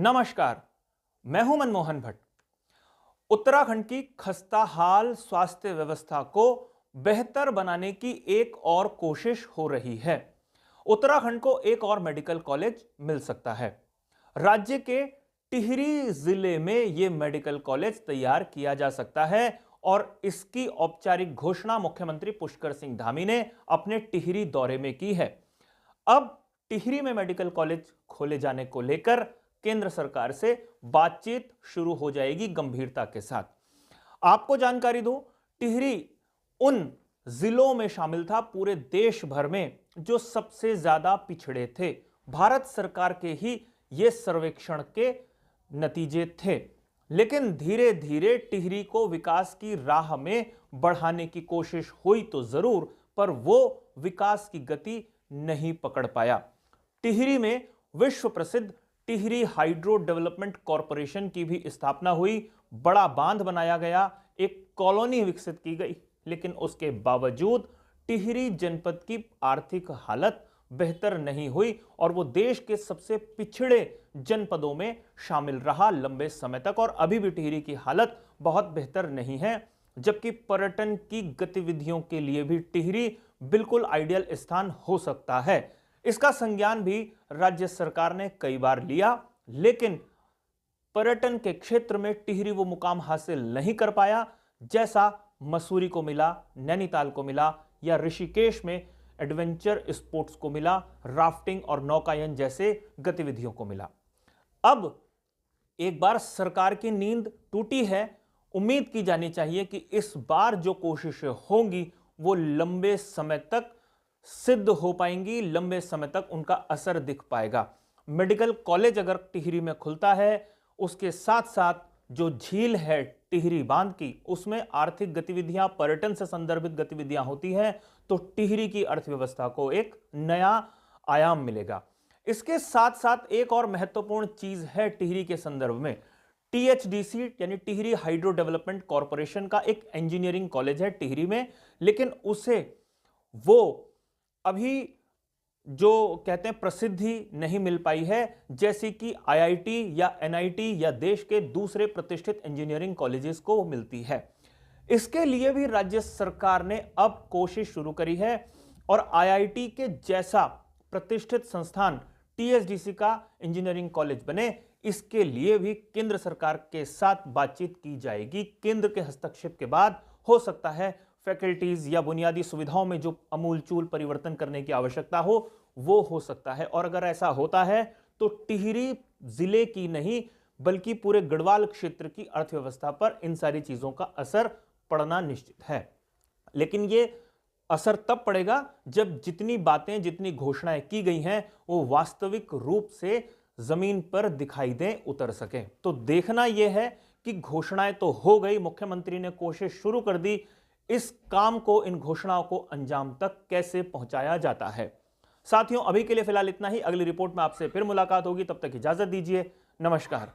नमस्कार, मैं हूं मनमोहन भट्ट। उत्तराखंड की खस्ताहाल स्वास्थ्य व्यवस्था को बेहतर बनाने की एक और कोशिश हो रही है। उत्तराखंड को एक और मेडिकल कॉलेज मिल सकता है। राज्य के टिहरी जिले में यह मेडिकल कॉलेज तैयार किया जा सकता है और इसकी औपचारिक घोषणा मुख्यमंत्री पुष्कर सिंह धामी ने अपने टिहरी दौरे में की है। अब टिहरी में मेडिकल कॉलेज खोले जाने को लेकर केंद्र सरकार से बातचीत शुरू हो जाएगी गंभीरता के साथ। आपको जानकारी दूं, टिहरी उन जिलों में शामिल था पूरे देश भर में जो सबसे ज्यादा पिछड़े थे। भारत सरकार के ही ये सर्वेक्षण के नतीजे थे। लेकिन धीरे धीरे टिहरी को विकास की राह में बढ़ाने की कोशिश हुई तो जरूर, पर वो विकास की गति नहीं पकड़ पाया। टिहरी में विश्व प्रसिद्ध टिहरी हाइड्रो डेवलपमेंट कॉरपोरेशन की भी स्थापना हुई, बड़ा बांध बनाया गया, एक कॉलोनी विकसित की गई, लेकिन उसके बावजूद टिहरी जनपद की आर्थिक हालत बेहतर नहीं हुई और वो देश के सबसे पिछड़े जनपदों में शामिल रहा लंबे समय तक। और अभी भी टिहरी की हालत बहुत बेहतर नहीं है, जबकि पर्यटन की गतिविधियों के लिए भी टिहरी बिल्कुल आइडियल स्थान हो सकता है। इसका संज्ञान भी राज्य सरकार ने कई बार लिया, लेकिन पर्यटन के क्षेत्र में टिहरी वो मुकाम हासिल नहीं कर पाया जैसा मसूरी को मिला, नैनीताल को मिला या ऋषिकेश में एडवेंचर स्पोर्ट्स को मिला, राफ्टिंग और नौकायन जैसे गतिविधियों को मिला। अब एक बार सरकार की नींद टूटी है। उम्मीद की जानी चाहिए कि इस बार जो कोशिशें होंगी वो लंबे समय तक सिद्ध हो पाएंगी, लंबे समय तक उनका असर दिख पाएगा। मेडिकल कॉलेज अगर टिहरी में खुलता है, उसके साथ साथ जो झील है टिहरी बांध की, उसमें आर्थिक गतिविधियां, पर्यटन से संदर्भित गतिविधियां होती हैं, तो टिहरी की अर्थव्यवस्था को एक नया आयाम मिलेगा। इसके साथ साथ एक और महत्वपूर्ण चीज है टिहरी के संदर्भ में। टीएचडीसी यानी टिहरी हाइड्रो डेवलपमेंट कॉरपोरेशन का एक इंजीनियरिंग कॉलेज है टिहरी में, लेकिन उसे वो अभी जो कहते हैं प्रसिद्धि नहीं मिल पाई है, जैसी कि आईआईटी या एनआईटी या देश के दूसरे प्रतिष्ठित इंजीनियरिंग कॉलेजेस को मिलती है। इसके लिए भी राज्य सरकार ने अब कोशिश शुरू करी है और आईआईटी के जैसा प्रतिष्ठित संस्थान टीएचडीसी का इंजीनियरिंग कॉलेज बने, इसके लिए भी केंद्र सरकार के साथ बातचीत की जाएगी। केंद्र के हस्तक्षेप के बाद हो सकता है फैकल्टीज या बुनियादी सुविधाओं में जो अमूलचूल परिवर्तन करने की आवश्यकता हो वो हो सकता है। और अगर ऐसा होता है तो टिहरी जिले की नहीं बल्कि पूरे गढ़वाल क्षेत्र की अर्थव्यवस्था पर इन सारी चीजों का असर पड़ना निश्चित है। लेकिन ये असर तब पड़ेगा जब जितनी बातें, जितनी घोषणाएं की गई हैं वो वास्तविक रूप से जमीन पर दिखाई दें, उतर सकें। तो देखना यह है कि घोषणाएं तो हो गई, मुख्यमंत्री ने कोशिश शुरू कर दी, इस काम को, इन घोषणाओं को अंजाम तक कैसे पहुंचाया जाता है। साथियों, अभी के लिए फिलहाल इतना ही। अगली रिपोर्ट में आपसे फिर मुलाकात होगी, तब तक इजाजत दीजिए। नमस्कार।